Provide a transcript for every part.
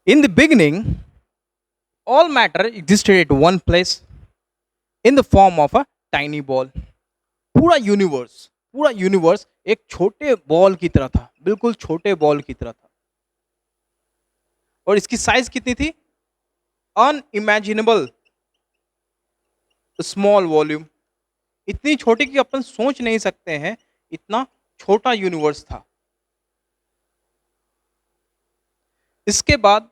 In the beginning, all matter existed at one place in the form of a tiny ball. पूरा universe एक छोटे ball की तरह था, बिल्कुल छोटे बॉल की तरह था। और इसकी साइज कितनी थी? अनइमेजिनेबल स्मॉल वॉल्यूम, इतनी छोटी कि अपन सोच नहीं सकते हैं, इतना छोटा यूनिवर्स था। इसके बाद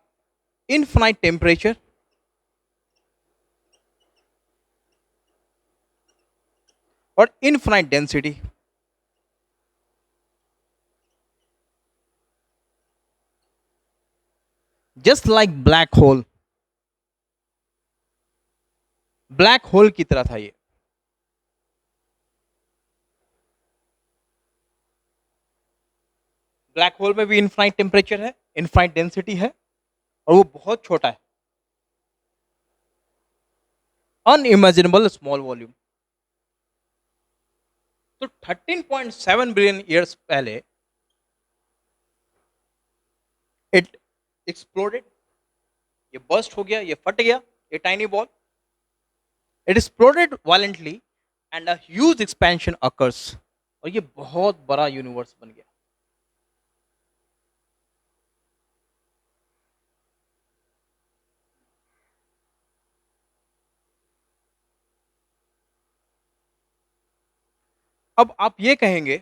इनफाइनाइट टेम्परेचर और infinite density. Just like black hole की तरह था ये। ब्लैक होल में भी इनफाइनाइट टेम्परेचर है, इनफाइनाइट डेंसिटी है, और वो बहुत छोटा है। Unimaginable small volume. तो 13.7 बिलियन ईयर्स पहले इट एक्सप्लोडेड, ये बर्स्ट हो गया, ये फट गया, ये tiny ball. It exploded violently and a huge expansion occurs, और ये बहुत बड़ा यूनिवर्स बन गया। अब आप ये कहेंगे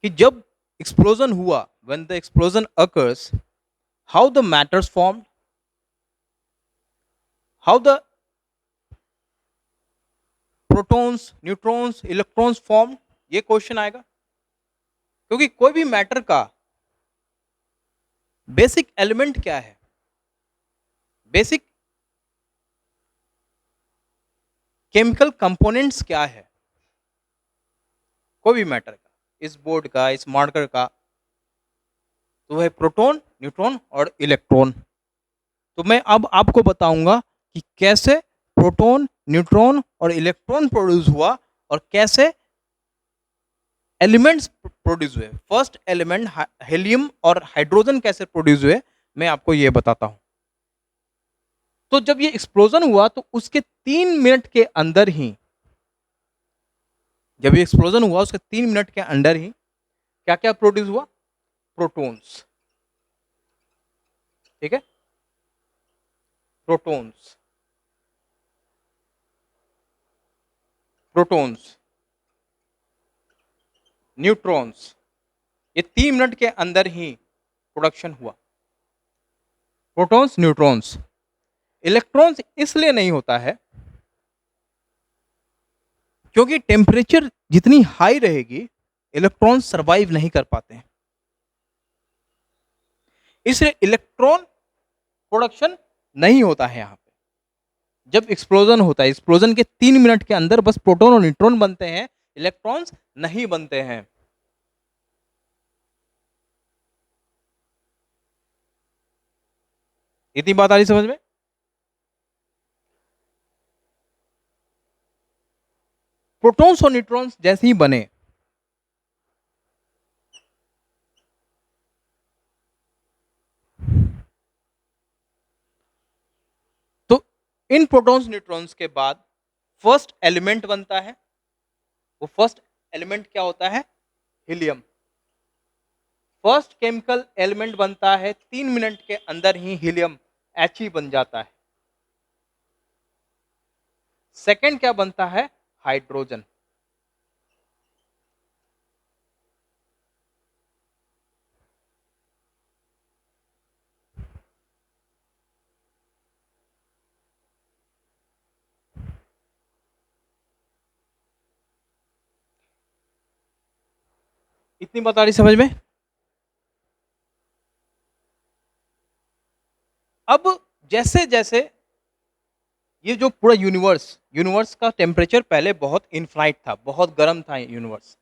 कि जब एक्सप्लोजन हुआ, when the explosion occurs, how the matters formed, how the protons, neutrons, electrons form, ये क्वेश्चन आएगा। क्योंकि कोई भी मैटर का बेसिक एलिमेंट क्या है, बेसिक केमिकल कंपोनेंट्स क्या है, कोई भी मैटर का, इस बोर्ड का, इस मार्कर का, तो वह प्रोटॉन, न्यूट्रॉन और इलेक्ट्रॉन। तो मैं अब आपको बताऊंगा कि कैसे प्रोटॉन, न्यूट्रॉन और इलेक्ट्रॉन प्रोड्यूस हुआ और कैसे एलिमेंट्स प्रोड्यूस हुए। फर्स्ट एलिमेंट हेलियम और हाइड्रोजन कैसे प्रोड्यूस हुए, मैं आपको ये बताता हूं। तो जब ये एक्सप्लोजन हुआ तो उसके 3 मिनट के अंदर ही, जब ये एक्सप्लोजन हुआ उसके 3 मिनट के अंदर ही क्या क्या प्रोड्यूस हुआ? प्रोटॉन्स। ठीक है, प्रोटॉन्स, प्रोटॉन्स, न्यूट्रॉन्स, ये 3 मिनट के अंदर ही प्रोडक्शन हुआ। Protons, neutrons. इलेक्ट्रॉन्स इसलिए नहीं होता है क्योंकि टेम्परेचर जितनी हाई रहेगी इलेक्ट्रॉन्स सरवाइव नहीं कर पाते हैं, इसलिए इलेक्ट्रॉन प्रोडक्शन नहीं होता है यहां पे। जब एक्सप्लोजन होता है, एक्सप्लोजन के 3 मिनट के अंदर बस प्रोटॉन और न्यूट्रॉन बनते हैं, इलेक्ट्रॉन्स नहीं बनते हैं। इतनी बात आ रही समझ में? प्रोटॉन्स और न्यूट्रॉन्स जैसे ही बने, तो इन प्रोटॉन्स न्यूट्रॉन्स के बाद फर्स्ट एलिमेंट बनता है। वो फर्स्ट एलिमेंट क्या होता है? हीलियम। फर्स्ट केमिकल एलिमेंट बनता है, 3 मिनट के अंदर ही हीलियम He बन जाता है। सेकंड क्या बनता है? हाइड्रोजन। इतनी बात आ रही समझ में? अब जैसे जैसे ये जो पूरा यूनिवर्स का टेम्परेचर पहले बहुत इनफाइनाइट था, बहुत गर्म था यूनिवर्स।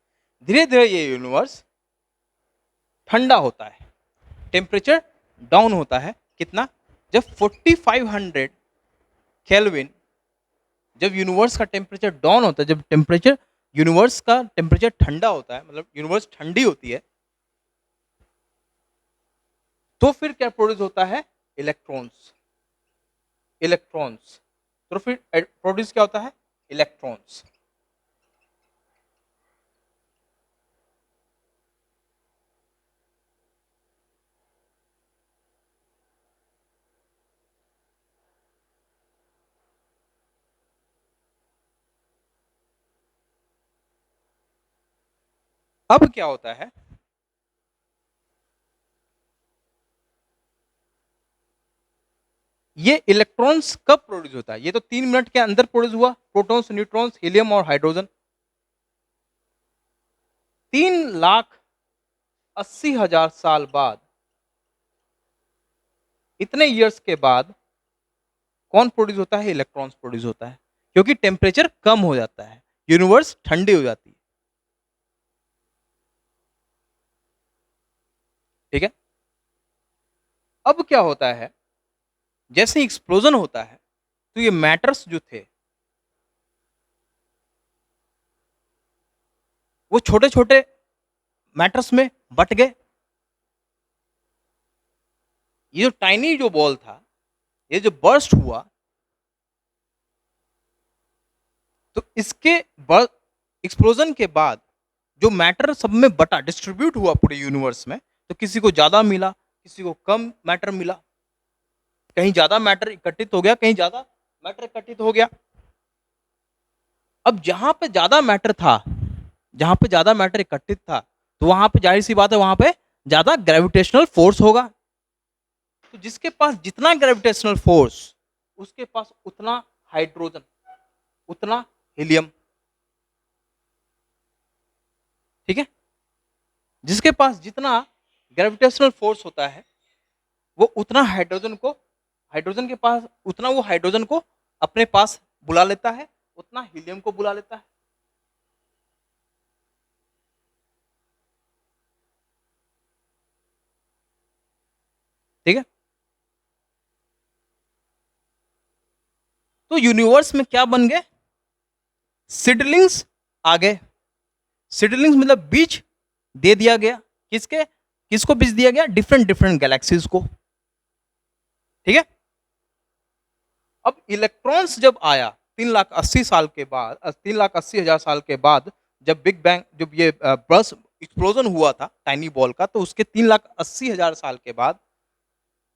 धीरे धीरे ये यूनिवर्स ठंडा होता है, टेम्परेचर डाउन होता है। कितना? जब 4500 केल्विन, जब यूनिवर्स का टेम्परेचर डाउन होता है, जब टेम्परेचर यूनिवर्स का टेम्परेचर ठंडा होता है, मतलब यूनिवर्स ठंडी होती है, तो फिर क्या प्रोड्यूस होता है? इलेक्ट्रॉन्स। इलेक्ट्रॉन्स, तो फिर प्रोड्यूस क्या होता है? इलेक्ट्रॉन्स। अब क्या होता है? ये इलेक्ट्रॉन्स कब प्रोड्यूस होता है? ये तो 3 मिनट के अंदर प्रोड्यूस हुआ, प्रोटॉन्स, न्यूट्रॉन्स, हीलियम और हाइड्रोजन। 3,80,000 साल बाद, इतने ईयर्स के बाद कौन प्रोड्यूस होता है? इलेक्ट्रॉन्स प्रोड्यूस होता है, क्योंकि टेम्परेचर कम हो जाता है, यूनिवर्स ठंडी हो जाती है। ठीक है। अब क्या होता है? जैसे एक्सप्लोजन होता है, तो ये मैटर्स जो थे वो छोटे छोटे मैटर्स में बट गए। ये जो टाइनी जो बॉल था, ये जो बर्स्ट हुआ, तो इसके एक्सप्लोजन के बाद जो मैटर सब में बटा, डिस्ट्रीब्यूट हुआ पूरे यूनिवर्स में, तो किसी को ज्यादा मिला, किसी को कम मैटर मिला, कहीं ज्यादा मैटर इकट्ठित हो गया, कहीं ज्यादा मैटर इकट्ठित हो गया। अब जहां पे ज्यादा मैटर था, जहां पे ज्यादा मैटर इकट्ठित था, तो वहां पे जाहिर सी बात है वहां पे ज्यादा ग्रेविटेशनल फोर्स होगा। तो जिसके पास जितना ग्रेविटेशनल फोर्स, उसके पास उतना हाइड्रोजन, उतना हीलियम। ठीक है। जिसके पास जितना ग्रेविटेशनल फोर्स होता है, वो उतना हाइड्रोजन को, हाइड्रोजन के पास उतना वो हाइड्रोजन को अपने पास बुला लेता है, उतना हीलियम को बुला लेता है। ठीक है। तो यूनिवर्स में क्या बन गए? सिडलिंग्स आ गए। सिडलिंग्स मतलब बीज दे दिया गया। किसके? किसको बीज दिया गया? डिफरेंट डिफरेंट गैलेक्सीज को। ठीक है। अब इलेक्ट्रॉन्स जब आया 3,80,000 के बाद, 3,80,000 साल के बाद, जब बिग बैंग, जब ये बर्स्ट एक्सप्लोजन हुआ था टाइनी बॉल का, तो उसके 3,80,000 साल के बाद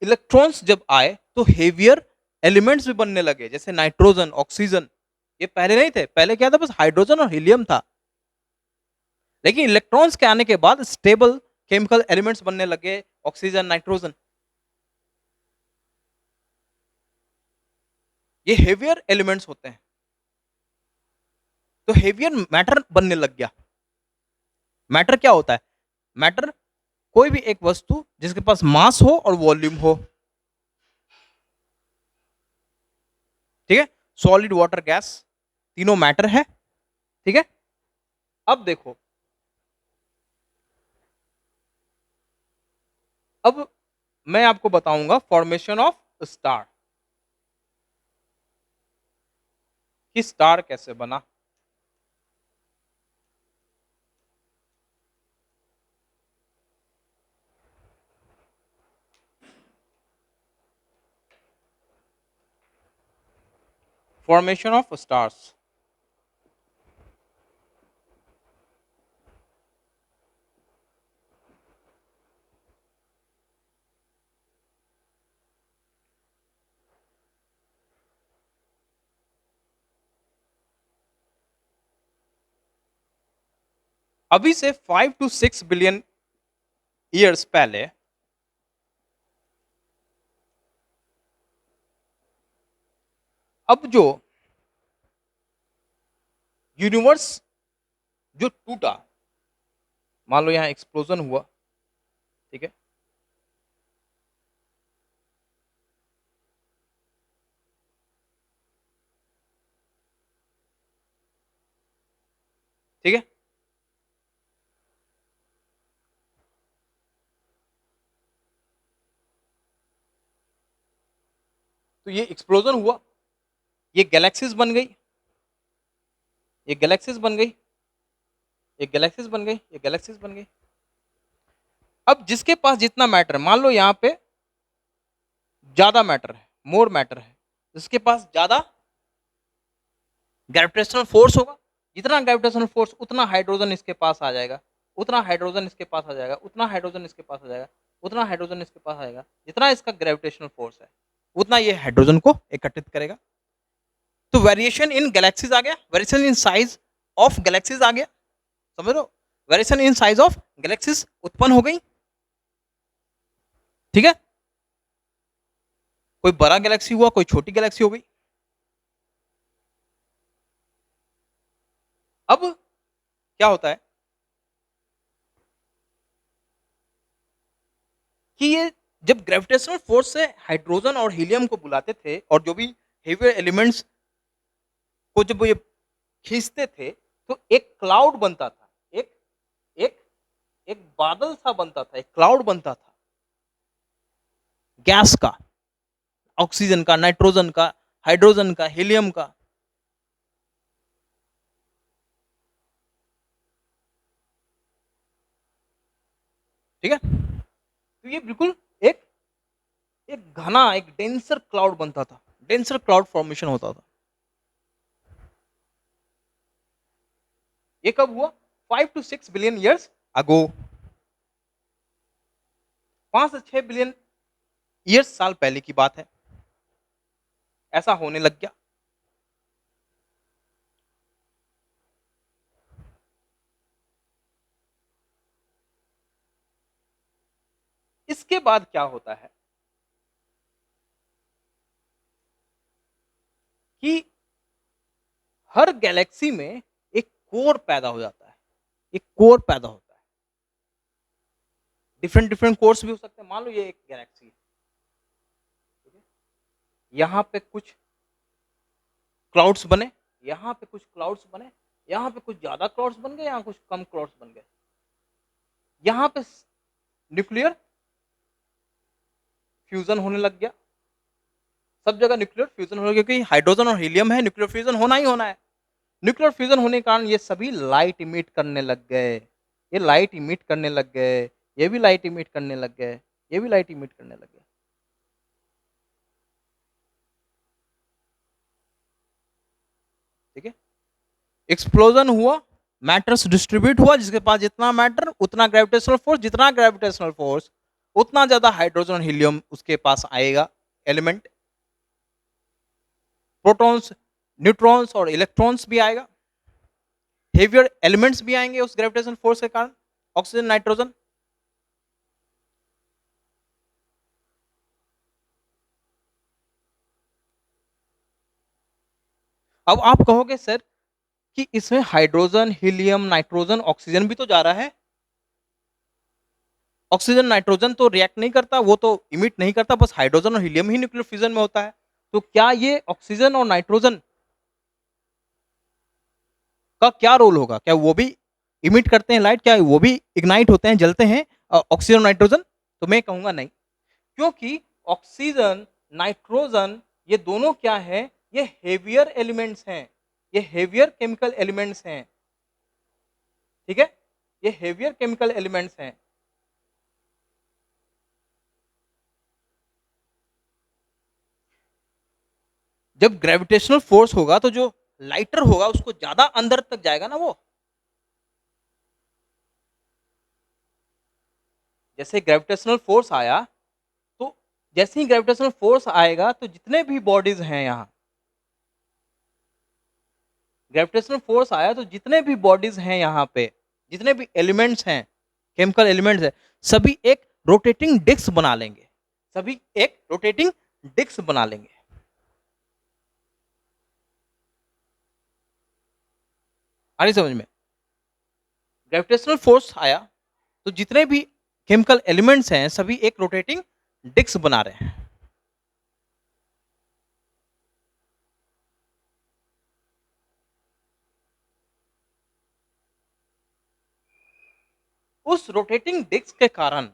इलेक्ट्रॉन्स जब आए, तो हेवियर एलिमेंट्स भी बनने लगे, जैसे नाइट्रोजन, ऑक्सीजन। ये पहले नहीं थे, पहले क्या था? बस हाइड्रोजन और हीलियम था। लेकिन इलेक्ट्रॉन्स के आने के बाद स्टेबल केमिकल एलिमेंट्स बनने लगे, ऑक्सीजन, नाइट्रोजन। ये हेवियर एलिमेंट्स होते हैं, तो हेवियर मैटर बनने लग गया। मैटर क्या होता है? मैटर कोई भी एक वस्तु जिसके पास मास हो और वॉल्यूम हो। ठीक है। सॉलिड, वाटर, गैस, तीनों मैटर है। ठीक है। अब देखो, अब मैं आपको बताऊंगा फॉर्मेशन ऑफ स्टार, कि स्टार कैसे बना। Formation of stars. अभी से 5 to 6 बिलियन ईयर्स पहले, अब जो यूनिवर्स जो टूटा, मान लो यहां एक्सप्लोजन हुआ। ठीक है। ठीक है। तो ये एक्सप्लोजन हुआ, ये गैलेक्सीज बन गई, ये गैलेक्सीज बन गई, ये गैलेक्सीज बन गई, ये गैलेक्सीज बन गई। अब जिसके पास जितना मैटर, मान लो यहाँ पे ज्यादा मैटर है, मोर मैटर है, जिसके पास ज्यादा ग्रेविटेशनल फोर्स होगा, जितना ग्रेविटेशनल फोर्स उतना हाइड्रोजन इसके पास आ जाएगा, उतना हाइड्रोजन इसके पास आ जाएगा, उतना हाइड्रोजन इसके पास आ जाएगा, उतना हाइड्रोजन इसके पास आएगा, जितना इसका ग्रेविटेशनल फोर्स है उतना ये हाइड्रोजन को एकत्रित करेगा। तो वेरिएशन इन गैलेक्सीज आ गया, variation in size of galaxies आ गया, समझ लो, variation in size of galaxies उत्पन्न हो गई। ठीक है, कोई बड़ा गैलेक्सी हुआ, कोई छोटी गैलेक्सी हो गई। अब क्या होता है कि ये जब ग्रेविटेशनल फोर्स से हाइड्रोजन और हीलियम को बुलाते थे और जो भी हेवियर एलिमेंट्स को जब ये खींचते थे तो एक क्लाउड बनता था, एक एक एक बादल सा बनता था, एक क्लाउड बनता था गैस का, ऑक्सीजन का, नाइट्रोजन का, हाइड्रोजन का, हीलियम का। ठीक है, तो ये बिल्कुल एक एक घना, एक डेंसर क्लाउड बनता था, डेंसर क्लाउड फॉर्मेशन होता था। ये कब हुआ? 5 to 6 बिलियन ईयर्स अगो, 5 से 6 बिलियन ईयर्स साल पहले की बात है, ऐसा होने लग गया। इसके बाद क्या होता है कि हर गैलेक्सी में एक कोर पैदा हो जाता है, एक कोर पैदा होता है, डिफरेंट डिफरेंट कोर्स भी हो सकते हैं। मान लो ये एक गैलेक्सी है, यहाँ पे कुछ क्लाउड्स बने, यहाँ पे कुछ क्लाउड्स बने, यहाँ पे कुछ ज्यादा क्लाउड्स बन गए, यहाँ कुछ कम क्लाउड्स बन गए, यहाँ पे न्यूक्लियर फ्यूजन होने लग गया, सब जगह न्यूक्लियर फ्यूजन होने लग गया, क्योंकि हाइड्रोजन और हीलियम है, न्यूक्लियर फ्यूजन होना ही होना है। न्यूक्लियर फ्यूजन होने के कारण ये सभी लाइट इमिट करने लग गए, ये लाइट इमिट करने लग गए, ये भी लाइट इमिट करने लग गए, ये भी लाइट इमिट करने लग गए। ठीक है, एक्सप्लोजन हुआ, मैटर्स डिस्ट्रीब्यूट हुआ, जिसके पास जितना मैटर उतना ग्रेविटेशनल फोर्स, जितना ग्रेविटेशनल फोर्स उतना ज्यादा हाइड्रोजन हीलियम उसके पास आएगा एलिमेंट, प्रोटॉन्स, न्यूट्रॉन्स और इलेक्ट्रॉन्स भी आएगा, हेवियर एलिमेंट्स भी आएंगे उस ग्रेविटेशनल फोर्स के कारण, ऑक्सीजन, नाइट्रोजन। अब आप कहोगे सर कि इसमें हाइड्रोजन, हीलियम, नाइट्रोजन, ऑक्सीजन भी तो जा रहा है, ऑक्सीजन नाइट्रोजन तो रिएक्ट नहीं करता, वो तो इमिट नहीं करता, बस हाइड्रोजन और हीलियम ही न्यूक्लियर फ्यूजन में होता है। तो क्या ये ऑक्सीजन और नाइट्रोजन का क्या रोल होगा? क्या वो भी इमिट करते हैं लाइट? क्या वो भी इग्नाइट होते हैं, जलते हैं ऑक्सीजन और नाइट्रोजन? तो मैं कहूंगा नहीं, क्योंकि ऑक्सीजन, नाइट्रोजन ये दोनों क्या है? ये हेवियर एलिमेंट्स हैं, ये हेवियर केमिकल एलिमेंट्स हैं। ठीक है, ये हेवियर केमिकल एलिमेंट्स हैं। जब ग्रेविटेशनल फोर्स होगा तो जो लाइटर होगा उसको ज्यादा अंदर तक जाएगा ना वो, जैसे ग्रेविटेशनल फोर्स आया तो जैसे ही ग्रेविटेशनल फोर्स आएगा तो जितने भी बॉडीज हैं यहाँ, ग्रेविटेशनल फोर्स आया तो जितने भी बॉडीज हैं यहाँ पे, जितने भी एलिमेंट्स हैं, केमिकल एलिमेंट्स हैं, सभी एक रोटेटिंग डिस्क बना लेंगे, सभी एक रोटेटिंग डिस्क बना लेंगे। आ रही समझ में? ग्रेविटेशनल फोर्स आया तो जितने भी केमिकल एलिमेंट्स हैं सभी एक रोटेटिंग डिस्क बना रहे हैं। उस रोटेटिंग डिस्क के कारण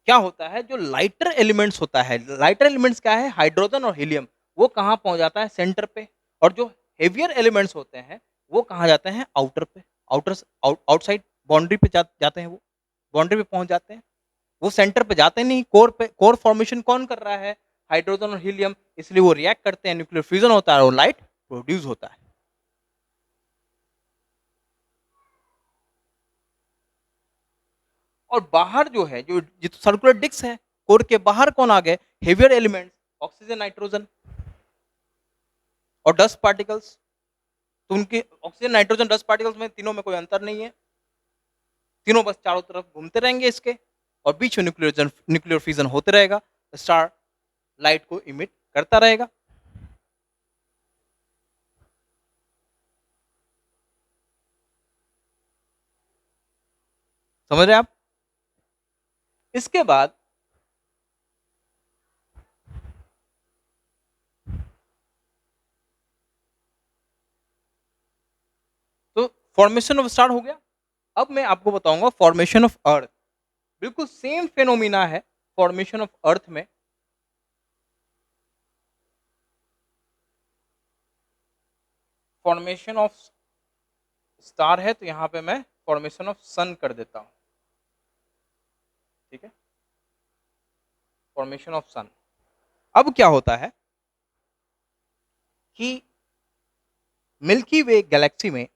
क्या होता है, जो लाइटर एलिमेंट्स होता है, लाइटर एलिमेंट्स क्या है? हाइड्रोजन और हीलियम, वो कहां पहुंच जाता है? सेंटर पे। और जो हेवियर एलिमेंट्स होते हैं वो कहां जाते हैं? आउटर पे, आउटसाइड बाउंड्री पे जाते हैं, वो बाउंड्री पे पहुंच जाते हैं, वो सेंटर पे जाते नहीं। कोर पे, कोर फॉर्मेशन कौन कर रहा है? हाइड्रोजन और हीलियम, इसलिए वो रिएक्ट करते हैं, न्यूक्लियर फ्यूजन होता है और लाइट प्रोड्यूस होता है। और बाहर जो है, जो जित सर्कुलर डिस्क है, कोर के बाहर कौन आ गए? हेवियर एलिमेंट्स, ऑक्सीजन, नाइट्रोजन और डस्ट पार्टिकल्स। तो उनके ऑक्सीजन, नाइट्रोजन, डस्ट पार्टिकल्स में, तीनों में कोई अंतर नहीं है, तीनों बस चारों तरफ घूमते रहेंगे इसके, और बीच में न्यूक्लियर फ्यूजन होते रहेगा, स्टार लाइट को इमिट करता रहेगा। समझ रहे हैं आप? इसके बाद तो फॉर्मेशन ऑफ स्टार हो गया। अब मैं आपको बताऊंगा फॉर्मेशन ऑफ अर्थ। बिल्कुल सेम फेनोमिना है फॉर्मेशन ऑफ अर्थ में। फॉर्मेशन ऑफ स्टार है तो यहां पे मैं फॉर्मेशन ऑफ सन कर देता हूं, ठीक है, फॉर्मेशन ऑफ सन। अब क्या होता है कि मिल्की वे गैलेक्सी में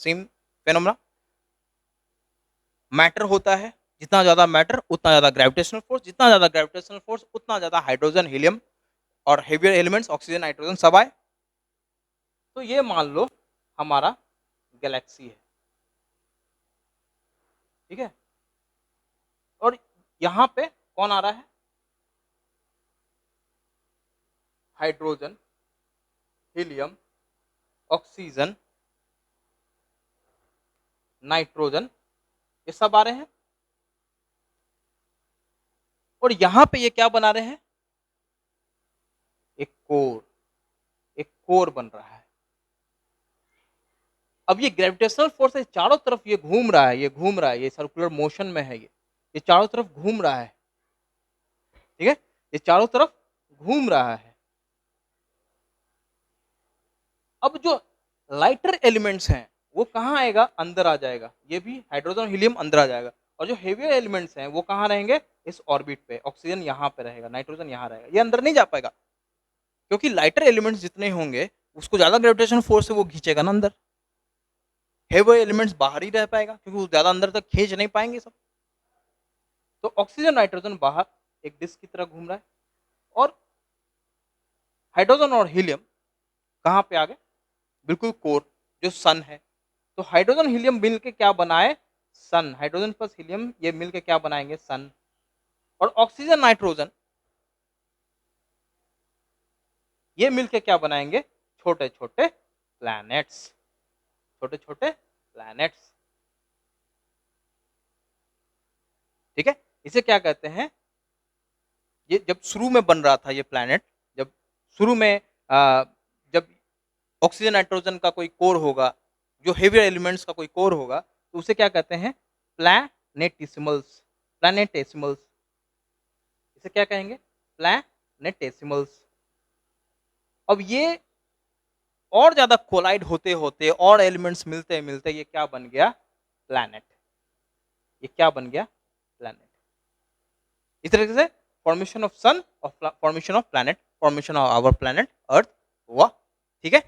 सेम फेनोमेना, मैटर होता है, जितना ज्यादा मैटर उतना ज्यादा ग्रेविटेशनल फोर्स, जितना ज्यादा ग्रेविटेशनल फोर्स उतना ज्यादा हाइड्रोजन, हीलियम और हेवियर एलिमेंट्स, ऑक्सीजन, नाइट्रोजन सब आए। तो ये मान लो हमारा गैलेक्सी है, ठीक है, और यहां पे कौन आ रहा है? हाइड्रोजन, हीलियम, ऑक्सीजन, नाइट्रोजन, ये सब आ रहे हैं। और यहां पे ये क्या बना रहे हैं? एक कोर, एक कोर बन रहा है। अब ये ग्रेविटेशनल फोर्स है, चारों तरफ ये घूम रहा है, ये घूम रहा है, ये सर्कुलर मोशन में है, ये चारों तरफ घूम रहा है, ठीक है, ये चारों तरफ घूम रहा है। अब जो लाइटर एलिमेंट्स हैं वो कहाँ आएगा? अंदर आ जाएगा, ये भी हाइड्रोजन, हीलियम अंदर आ जाएगा। और जो हेवियर एलिमेंट्स हैं वो कहाँ रहेंगे? इस ऑर्बिट पे, ऑक्सीजन यहाँ पे रहेगा, नाइट्रोजन यहाँ रहेगा, ये अंदर नहीं जा पाएगा, क्योंकि लाइटर एलिमेंट्स जितने होंगे उसको ज्यादा ग्रेविटेशन फोर्स से वो खींचेगा ना अंदर। हेवियर एलिमेंट्स बाहर ही रह पाएगा, क्योंकि वो ज्यादा अंदर तक खींच नहीं पाएंगे सब। तो ऑक्सीजन, नाइट्रोजन बाहर एक डिस्क की तरह घूम रहा है, और हाइड्रोजन और हीलियम कहाँ पे आ गए? बिल्कुल कोर, जो सन है। तो हाइड्रोजन, हीलियम मिल के क्या बनाए? सन। हाइड्रोजन प्लस हीलियम ये मिल के क्या बनाएंगे? सन। और ऑक्सीजन, नाइट्रोजन ये मिल के क्या बनाएंगे? छोटे छोटे प्लैनेट्स, छोटे छोटे प्लैनेट्स, ठीक है। इसे क्या कहते हैं? ये जब शुरू में बन रहा था ये प्लैनेट, जब शुरू में जब ऑक्सीजन, नाइट्रोजन का कोई कोर होगा, जो हेवियर एलिमेंट्स का कोई कोर होगा, तो उसे क्या कहते हैं? प्लैनेटिसिमल्स, प्लैनेटेसिमल्स, इसे क्या कहेंगे? प्लैनेटेसिमल्स। अब ये और ज्यादा कोलाइड होते होते, और एलिमेंट्स मिलते मिलते ये क्या बन गया? प्लैनेट। ये क्या बन गया? प्लैनेट। इस तरीके से फॉर्मेशन ऑफ सन और formation of planet, formation of our planet earth हुआ, ठीक है।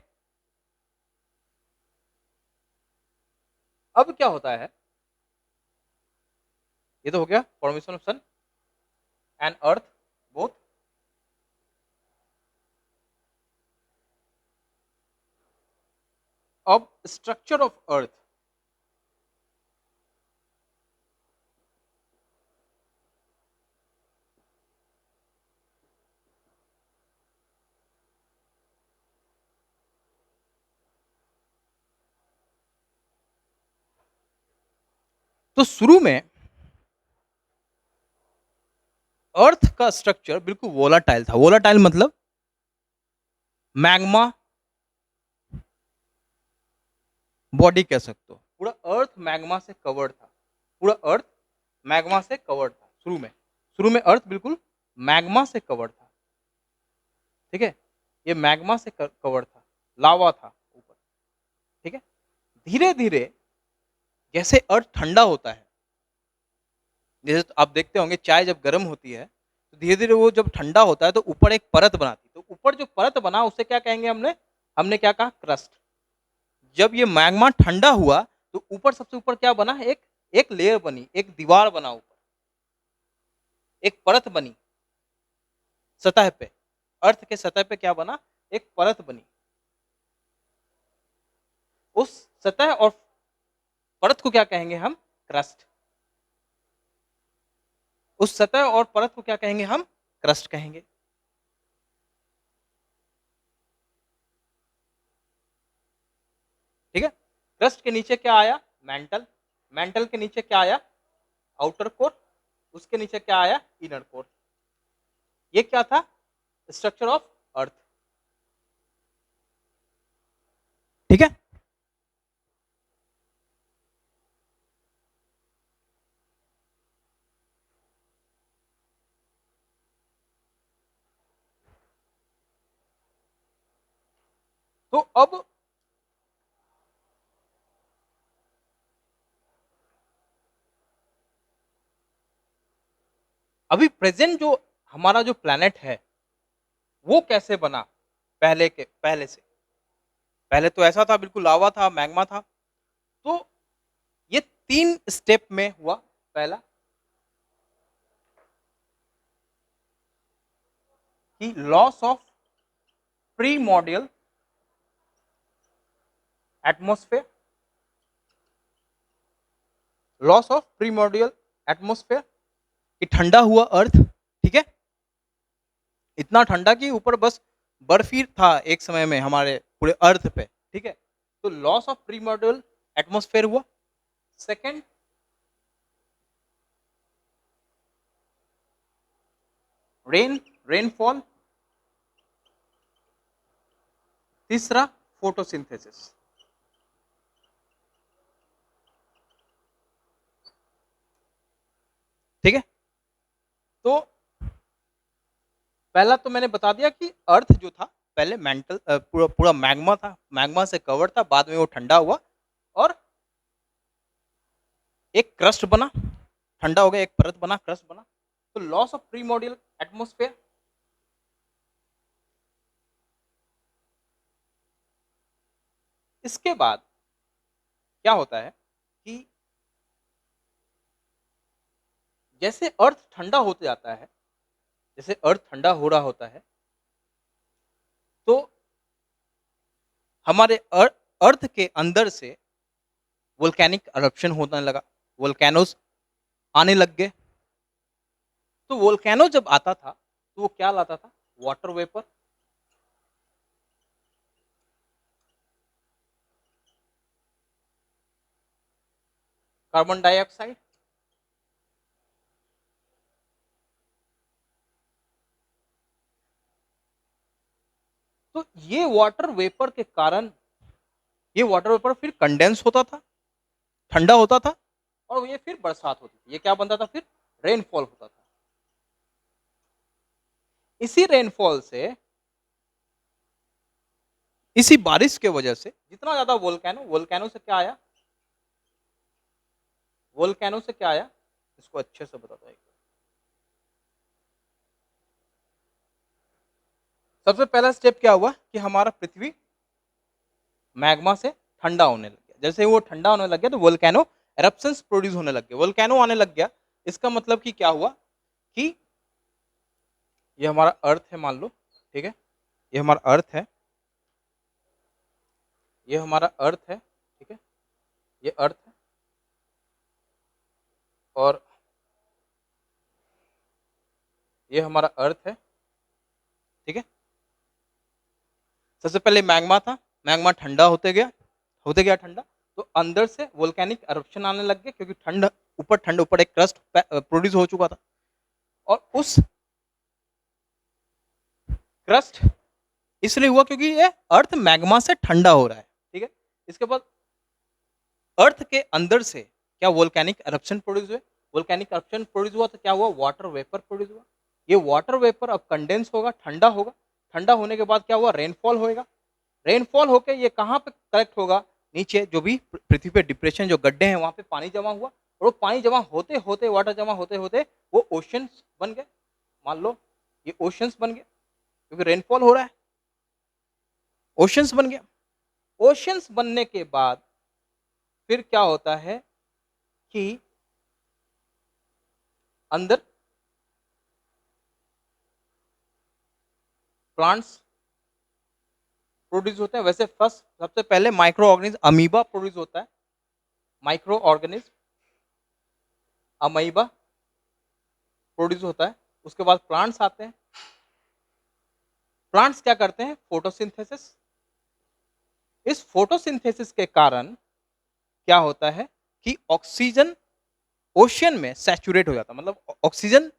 अब क्या होता है? ये तो हो गया formation of sun and earth both. अब स्ट्रक्चर ऑफ अर्थ। तो शुरू में अर्थ का स्ट्रक्चर बिल्कुल वोलाटाइल था। वोलाटाइल मतलब मैग्मा बॉडी कह सकते हो। पूरा अर्थ मैग्मा से कवर्ड था, पूरा अर्थ मैग्मा से कवर्ड था शुरू में। शुरू में अर्थ बिल्कुल मैग्मा से कवर्ड था, ठीक है, ये मैग्मा से कवर्ड था, लावा था ऊपर, ठीक है। धीरे धीरे जैसे अर्थ ठंडा होता है, जैसे तो आप देखते होंगे चाय जब गर्म होती है तो धीरे धीरे वो जब ठंडा होता है तो ऊपर एक परत बनाती है, तो ऊपर जो परत बना उसे क्या कहेंगे हमने, हमने क्या कहा, क्रस्ट। जब ये मैग्मा ठंडा हुआ तो ऊपर सबसे ऊपर क्या बना, एक एक लेयर बनी, एक दीवार बना ऊपर, एक परत बनी सतह पे, अर्थ के सतह पे क्या बना, एक परत बनी। उस सतह और परत को क्या कहेंगे हम, क्रस्ट। उस सतह और परत को क्या कहेंगे हम, क्रस्ट कहेंगे। ठीक है, क्रस्ट के नीचे क्या आया, मेंटल। मेंटल के नीचे क्या आया, आउटर कोर। उसके नीचे क्या आया, इनर कोर। ये क्या था, स्ट्रक्चर ऑफ अर्थ। ठीक है, तो अब अभी प्रेजेंट जो हमारा जो प्लेनेट है वो कैसे बना, पहले से, पहले तो ऐसा था, बिल्कुल लावा था, मैग्मा था। तो ये 3 स्टेप में हुआ। पहला कि loss of primordial atmosphere, loss of primordial atmosphere, कि ठंडा हुआ अर्थ। ठीक है, इतना ठंडा कि ऊपर बस बर्फ ही था एक समय में हमारे पूरे अर्थ पे। ठीक है, तो लॉस ऑफ प्रीमोडियल एटमॉस्फेयर हुआ। Second, rainfall. तीसरा, फोटोसिंथेसिस। ठीक है, तो पहला तो मैंने बता दिया कि अर्थ जो था पहले मेंटल पूरा पूरा मैग्मा था, मैग्मा से कवर था, बाद में वो ठंडा हुआ और एक क्रस्ट बना, ठंडा हो गया, एक परत बना, क्रस्ट बना। तो लॉस ऑफ प्रीमोडियल एटमॉस्फेयर। इसके बाद क्या होता है कि जैसे अर्थ ठंडा होते जाता है, जैसे अर्थ ठंडा हो रहा होता है, तो हमारे अर्थ के अंदर से वोल्केनिक eruption होने लगा, वोल्केनोस आने लग गए। तो वोल्केनो जब आता था तो वो क्या लाता था, वाटर वेपर, कार्बन डाइऑक्साइड। तो ये वाटर वेपर के कारण ये वाटर वेपर फिर कंडेंस होता था, ठंडा होता था, और ये फिर बरसात होती थी। ये क्या बनता था, फिर रेनफॉल होता था। इसी रेनफॉल से, इसी बारिश के वजह से जितना ज्यादा वोल्केनो, वोल्केनो से क्या आया, वोल्केनो से क्या आया, इसको अच्छे से बताता है। सबसे पहला स्टेप क्या हुआ कि हमारा पृथ्वी मैग्मा से ठंडा होने लग गया। जैसे ही वो ठंडा होने लग गया तो वोल्केनो एरप्शंस प्रोड्यूस होने लग गए, वोल्केनो आने लग गया। इसका मतलब कि क्या हुआ कि ये हमारा अर्थ है, मान लो। ठीक है, ये हमारा अर्थ है, ये हमारा अर्थ है। ठीक है, ये अर्थ है, और ये हमारा अर्थ है। ठीक है, सबसे पहले मैग्मा था, मैग्मा ठंडा होते गया ठंडा। तो अंदर से वोल्केनिक eruption आने लग गए, क्योंकि ठंड ऊपर एक क्रस्ट प्रोड्यूस हो चुका था, और उस क्रस्ट इसलिए हुआ क्योंकि ये अर्थ मैग्मा से ठंडा हो रहा है। ठीक है, इसके बाद अर्थ के अंदर से क्या वोल्केनिक eruption प्रोड्यूस हुए, वोल्केनिक eruption प्रोड्यूस हुआ तो क्या हुआ, वाटर वेपर प्रोड्यूस हुआ। ये वाटर वेपर अब कंडेंस होगा, ठंडा होगा, ठंडा होने के बाद क्या हुआ, रेनफॉल होएगा। रेनफॉल होके ये कहाँ पे कलेक्ट होगा, नीचे जो भी पृथ्वी पे डिप्रेशन, जो गड्ढे हैं वहां पे पानी जमा हुआ, और वो पानी जमा होते होते, वाटर जमा होते होते वो ओशंस बन गए। मान लो ये ओशंस बन गए क्योंकि रेनफॉल हो रहा है, ओशंस बन गया। ओशंस बनने के बाद फिर क्या होता है कि अंदर प्लांट्स प्रोड्यूस होते हैं। वैसे फर्स्ट सबसे पहले माइक्रो ऑर्गेनिज्म अमीबा प्रोड्यूस होता है, माइक्रो ऑर्गेनिज्म अमीबा प्रोड्यूस होता है। उसके बाद प्लांट्स आते हैं। प्लांट्स क्या करते हैं? फोटोसिंथेसिस। इस फोटोसिंथेसिस के कारण क्या होता है कि ऑक्सीजन ओशियन में सैचुरेट हो जाता है, मतलब ऑक्सीजन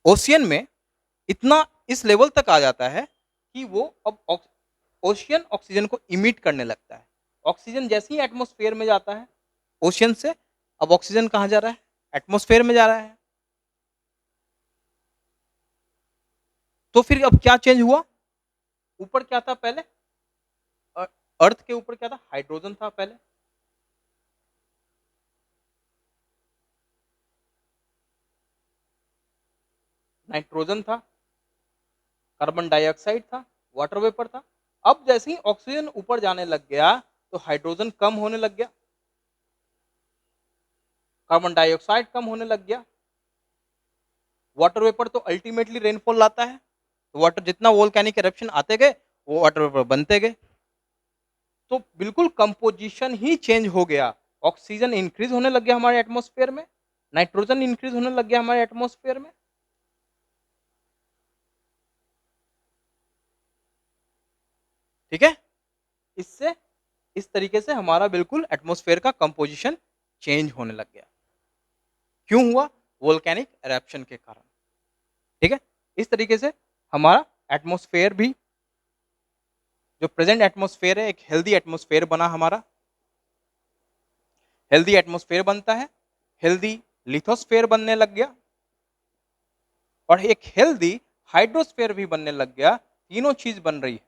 ओशियन में इतना इस लेवल तक आ जाता है कि वो अब ओशियन ऑक्सीजन को इमिट करने लगता है। ऑक्सीजन जैसे ही एटमॉस्फेयर में जाता है ओशियन से, अब ऑक्सीजन कहां जा रहा है? एटमॉस्फेयर में जा रहा है। तो फिर अब क्या चेंज हुआ? ऊपर क्या था पहले? अर्थ के ऊपर क्या था? हाइड्रोजन था पहले। नाइट्रोजन था, कार्बन डाइऑक्साइड था, वाटर वेपर था। अब जैसे ही ऑक्सीजन ऊपर जाने लग गया तो हाइड्रोजन कम होने लग गया, कार्बन डाइऑक्साइड कम होने लग गया। वाटर वेपर तो अल्टीमेटली रेनफॉल लाता है, तो वाटर जितना वोल्केनिक एरप्शन आते गए वो वाटर वेपर बनते गए। तो बिल्कुल कंपोजिशन ही चेंज हो गया। ऑक्सीजन इंक्रीज होने लग गया हमारे एटमॉस्फेयर में, नाइट्रोजन इंक्रीज होने लग गया हमारे एटमॉस्फेयर में। ठीक है, इससे इस तरीके से हमारा बिल्कुल एटमॉस्फेयर का कंपोजिशन चेंज होने लग गया। क्यों हुआ? वोल्केनिक एरप्शन के कारण। ठीक है, इस तरीके से हमारा एटमॉस्फेयर भी, जो प्रेजेंट एटमॉस्फेयर है, एक हेल्दी एटमॉस्फेयर बना हमारा। हेल्दी एटमॉस्फेयर बनता है, हेल्दी लिथोस्फेयर बनने लग गया, और एक हेल्दी हाइड्रोस्फेयर भी बनने लग गया। तीनों चीज बन रही है,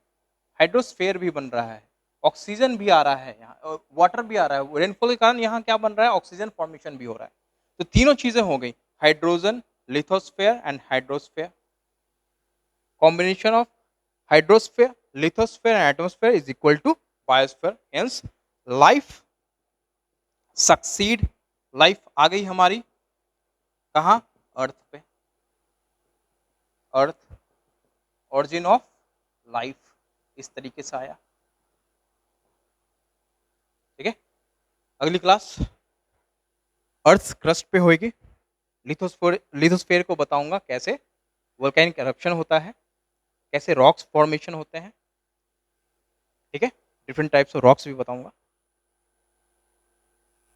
हाइड्रोस्फेयर भी बन रहा है, ऑक्सीजन भी आ रहा है यहाँ, वाटर भी आ रहा है। रेनफॉल के कारण यहाँ क्या बन रहा है? ऑक्सीजन फॉर्मेशन भी हो रहा है। तो तीनों चीजें हो गई, hydrogen, lithosphere and hydrosphere. Combination of hydrosphere, lithosphere and atmosphere is equal to biosphere. Hence life succeed, life आ गई हमारी कहाँ? अर्थ पे। अर्थ ओरिजिन ऑफ लाइफ इस तरीके से आया। ठीक है, अगली क्लास अर्थ क्रस्ट पे होगी। लिथोस्फेयर को बताऊंगा कैसे वोल्केनिक एरप्शन होता है, कैसे रॉक्स फॉर्मेशन होते हैं। ठीक है, डिफरेंट टाइप्स ऑफ रॉक्स भी बताऊंगा।